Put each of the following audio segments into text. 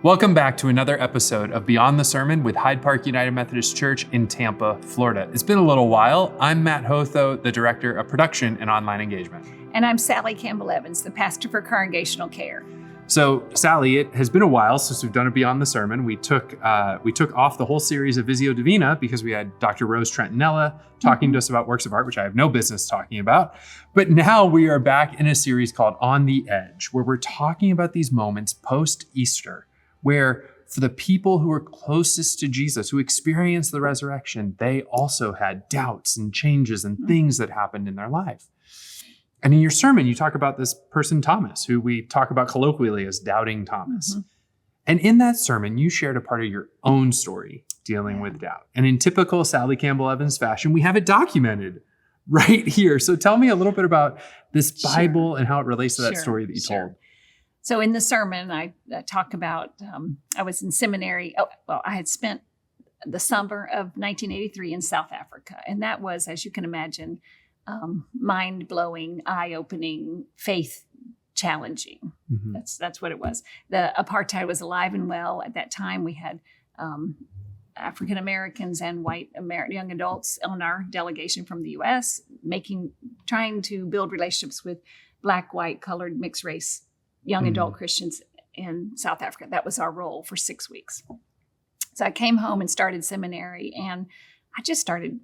Welcome back to another episode of Beyond the Sermon with Hyde Park United Methodist Church in Tampa, Florida. It's been a little while. I'm Matt Hotho, the Director of Production and Online Engagement. And I'm Sally Campbell-Evans, the Pastor for Congregational Care. So, Sally, it has been a while since we've done a Beyond the Sermon. We took off the whole series of Visio Divina because we had Dr. Rose Trentinella talking to us about works of art, which I have no business talking about. But now we are back in a series called On the Edge, where we're talking about these moments post-Easter, where for the people who were closest to Jesus, who experienced the resurrection, they also had doubts and changes and things that happened in their life. And in your sermon, you talk about this person, Thomas, who we talk about colloquially as Doubting Thomas. And in that sermon, you shared a part of your own story dealing with doubt. And in typical Sally Campbell-Evans fashion, we have it documented right here. So tell me a little bit about this Bible and how it relates to that story that you told. So in the sermon, I talk about, I was in seminary. I had spent the summer of 1983 in South Africa. And that was, as you can imagine, mind-blowing, eye-opening, faith-challenging. That's what it was. The apartheid was alive and well. At that time, we had African Americans and white young adults on our delegation from the U.S., trying to build relationships with Black, white, colored, mixed race young adult Christians in South Africa. That was our role for 6 weeks. So I came home and started seminary, and I just started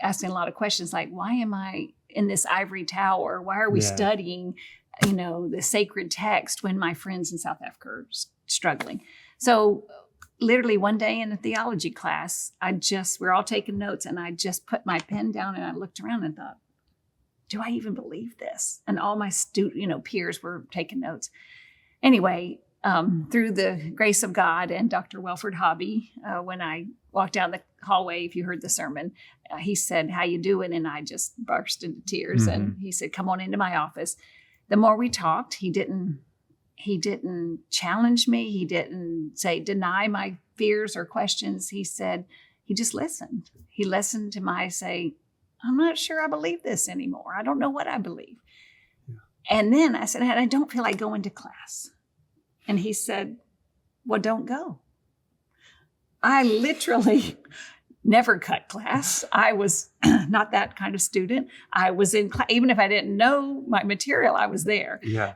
asking a lot of questions like, why am I in this ivory tower? Why are we studying, the sacred text when my friends in South Africa are struggling? So literally one day in a theology class, we're all taking notes, and I just put my pen down and I looked around and thought, do I even believe this? And all my peers were taking notes. Anyway, through the grace of God and Dr. Welford Hobby, when I walked down the hallway, if you heard the sermon, he said, "How you doing?" And I just burst into tears. And he said, "Come on into my office." The more we talked, he didn't challenge me. He didn't deny my fears or questions. He just listened. He listened to my say, "I'm not sure I believe this anymore. I don't know what I believe." Yeah. And then I said, "I don't feel like going to class." And he said, "Well, don't go." I literally never cut class. I was not that kind of student. I was in class, even if I didn't know my material, I was there. Yeah.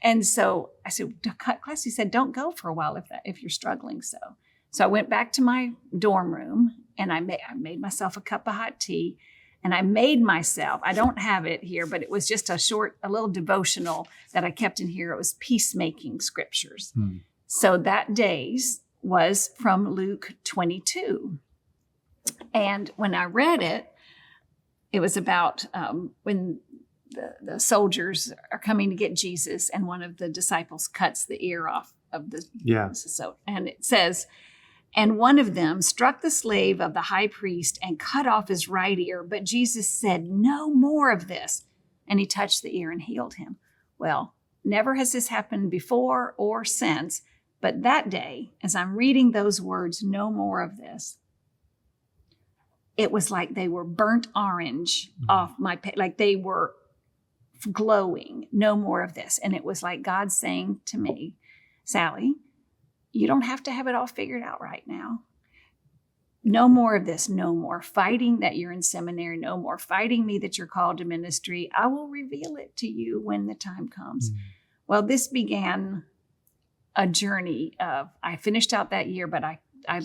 And so I said, "Cut class." He said, "Don't go for a while if you're struggling." So I went back to my dorm room, and I made myself a cup of hot tea, and I made myself, I don't have it here, but it was just a little devotional that I kept in here. It was peacemaking scriptures. So that day's was from Luke 22. And when I read it, it was about when the soldiers are coming to get Jesus, and one of the disciples cuts the ear off of the. So, and it says, "And one of them struck the slave of the high priest and cut off his right ear. But Jesus said, 'No more of this.' And he touched the ear and healed him." Well, never has this happened before or since. But that day, as I'm reading those words, "No more of this," it was like they were burnt orange off my page, like they were glowing. "No more of this." And it was like God saying to me, "Sally, you don't have to have it all figured out right now. No more of this. No more fighting that you're in seminary. No more fighting me that you're called to ministry. I will reveal it to you when the time comes." Well, this began a journey of, I finished out that year, but I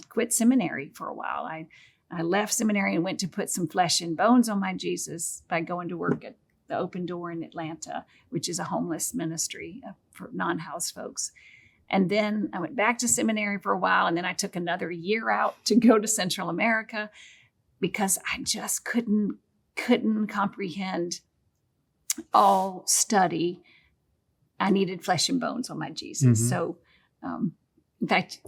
quit seminary for a while. I left seminary and went to put some flesh and bones on my Jesus by going to work at the Open Door in Atlanta, which is a homeless ministry for non-house folks. And then I went back to seminary for a while, and then I took another year out to go to Central America because I just couldn't comprehend all study. I needed flesh and bones on my Jesus. So, in fact,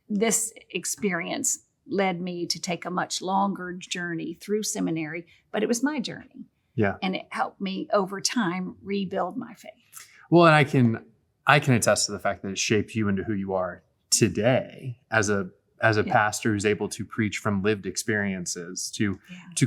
this experience led me to take a much longer journey through seminary, but it was my journey. Yeah. And it helped me over time rebuild my faith. Well, and I can attest to the fact that it shaped you into who you are today as a pastor who's able to preach from lived experiences, to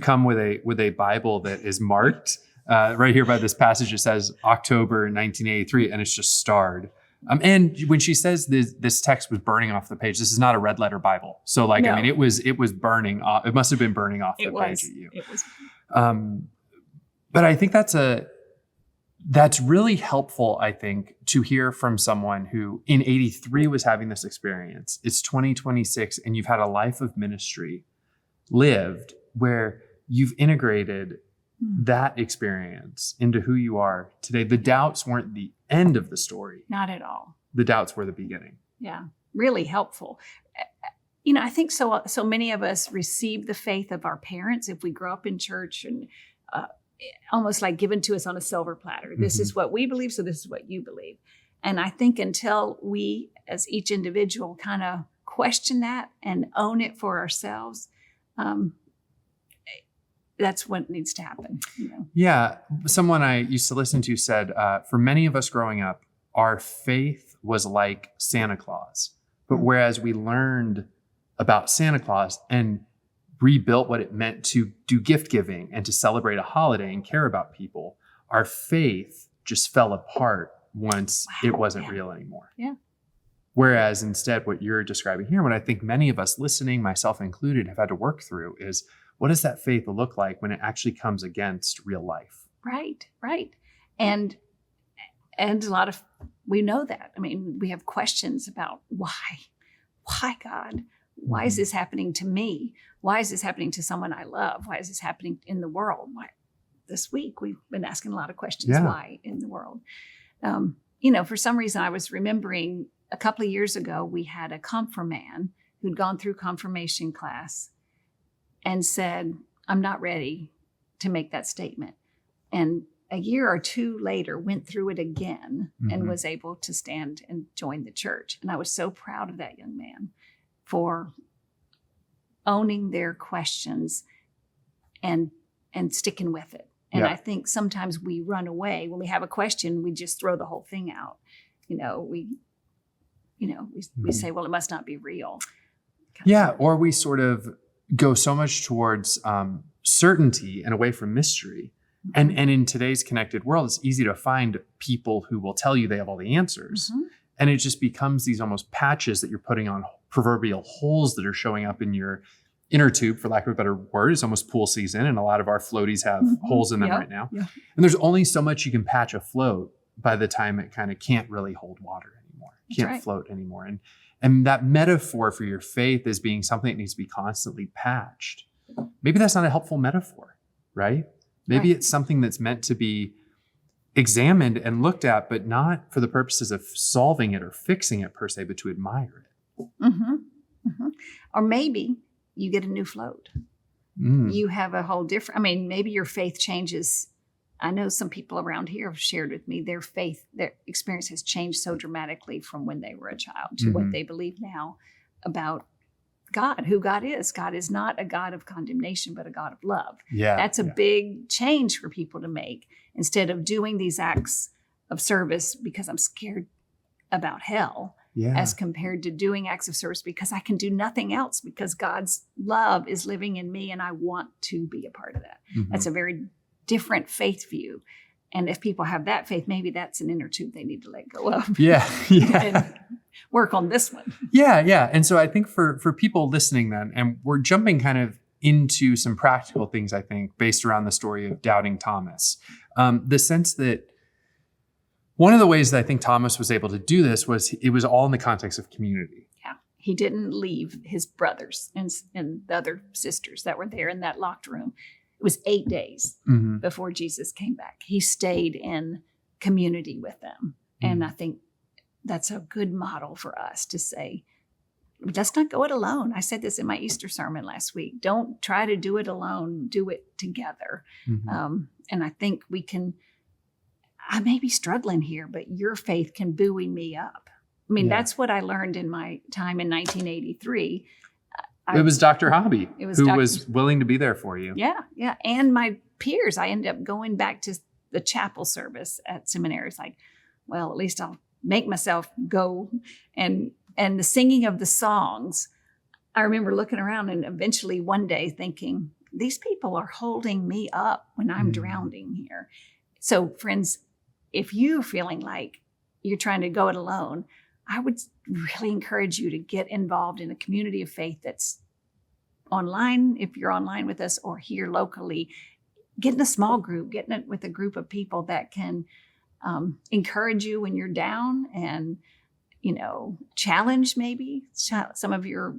come with a Bible that is marked right here by this passage. It says October 1983, and it's just starred And when she says this text was burning off the page, this is not a red letter Bible. So like, No. I mean, it was burning off. It must have been burning off the page at you. It was. But I think that's really helpful, I think, to hear from someone who in 83 was having this experience. It's 2026 and you've had a life of ministry lived where you've integrated that experience into who you are today. The doubts weren't the end of the story. Not at all. The doubts were the beginning. Yeah, really helpful. I think so many of us receive the faith of our parents if we grow up in church and almost like given to us on a silver platter. This is what we believe, so this is what you believe. And I think until we, as each individual, kind of question that and own it for ourselves, that's what needs to happen. Yeah. Someone I used to listen to said, for many of us growing up, our faith was like Santa Claus. But whereas we learned about Santa Claus and rebuilt what it meant to do gift giving and to celebrate a holiday and care about people, our faith just fell apart once it wasn't real anymore. Yeah. Whereas instead, what you're describing here, what I think many of us listening, myself included, have had to work through is, what does that faith look like when it actually comes against real life? Right. And a lot of, we know that. I mean, we have questions about why God? Why is this happening to me? Why is this happening to someone I love? Why is this happening in the world? Why? This week, we've been asking a lot of questions. Yeah. Why in the world? For some reason, I was remembering a couple of years ago, we had a confirmand who'd gone through confirmation class and said, I'm not ready to make that statement. And a year or two later, went through it again and was able to stand and join the church. And I was so proud of that young man for owning their questions and sticking with it. And I think sometimes we run away. When we have a question, we just throw the whole thing out. We say, well, it must not be real. Yeah, or we sort of go so much towards certainty and away from mystery. And in today's connected world, it's easy to find people who will tell you they have all the answers. And it just becomes these almost patches that you're putting on proverbial holes that are showing up in your inner tube, for lack of a better word. It's almost pool season, and a lot of our floaties have holes in them right now. Yeah. And there's only so much you can patch a float by the time it kind of can't really hold water anymore. Can't float anymore. And that metaphor for your faith as being something that needs to be constantly patched. Maybe that's not a helpful metaphor, right? Maybe it's something that's meant to be examined and looked at, but not for the purposes of solving it or fixing it per se, but to admire it. Or maybe you get a new float. You have a whole different, maybe your faith changes. I know some people around here have shared with me their experience has changed so dramatically from when they were a child to what they believe now about God, who God is. God is not a God of condemnation, but a God of love. Yeah, that's a big change for people to make. Instead of doing these acts of service because I'm scared about hell, as compared to doing acts of service because I can do nothing else, because God's love is living in me and I want to be a part of that. That's a very different faith view. And if people have that faith, maybe that's an inner tube they need to let go of. And work on this one. And so I think for people listening then, and we're jumping kind of into some practical things, I think, based around the story of doubting Thomas. The sense that one of the ways that I think Thomas was able to do this was it was all in the context of community. Yeah. He didn't leave his brothers and the other sisters that were there in that locked room. It was 8 days before Jesus came back. He stayed in community with them. And I think that's a good model for us to say, let's not go it alone. I said this in my Easter sermon last week. Don't try to do it alone. Do it together. And I think we can, I may be struggling here, but your faith can buoy me up. That's what I learned in my time in 1983. It was Dr. Hobby who was willing to be there for you. Yeah. And my peers, I ended up going back to the chapel service at seminary. It's like, well, at least I'll make myself go. And the singing of the songs, I remember looking around and eventually one day thinking, these people are holding me up when I'm drowning here. So friends, if you're feeling like you're trying to go it alone, I would really encourage you to get involved in a community of faith that's online, if you're online with us, or here locally. Get in a small group, get in it with a group of people that can encourage you when you're down and, challenge maybe some of your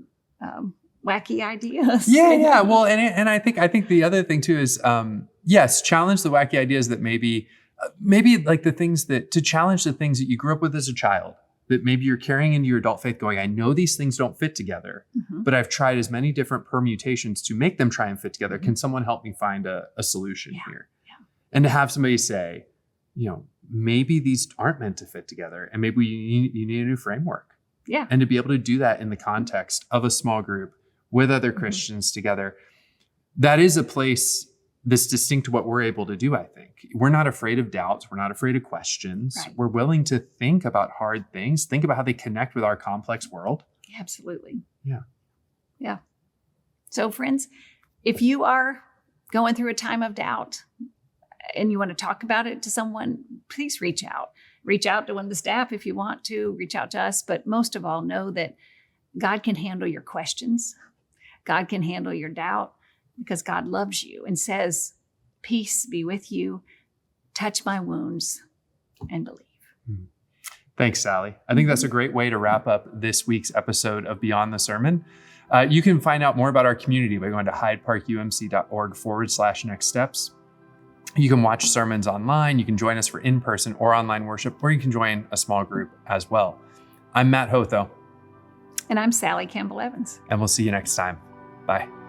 wacky ideas. Yeah. Well, and I think the other thing too is, yes, challenge the wacky ideas that maybe like to challenge the things that you grew up with as a child, that maybe you're carrying into your adult faith going, I know these things don't fit together, but I've tried as many different permutations to make them try and fit together. Can someone help me find a solution here? Yeah. And to have somebody say, maybe these aren't meant to fit together and maybe you need a new framework. Yeah. And to be able to do that in the context of a small group with other Christians together, that is a place that's distinct to what we're able to do, I think. We're not afraid of doubts. We're not afraid of questions. Right. We're willing to think about hard things, think about how they connect with our complex world. Absolutely. Yeah. Yeah. So friends, if you are going through a time of doubt and you want to talk about it to someone, please reach out. Reach out to one of the staff if you want to, reach out to us. But most of all, know that God can handle your questions. God can handle your doubt because God loves you and says, peace be with you. Touch my wounds and believe. Thanks, Sally. I think that's a great way to wrap up this week's episode of Beyond the Sermon. You can find out more about our community by going to hydeparkumc.org/next steps. You can watch sermons online. You can join us for in-person or online worship, or you can join a small group as well. I'm Matt Hotho. And I'm Sally Campbell-Evans. And we'll see you next time. Bye.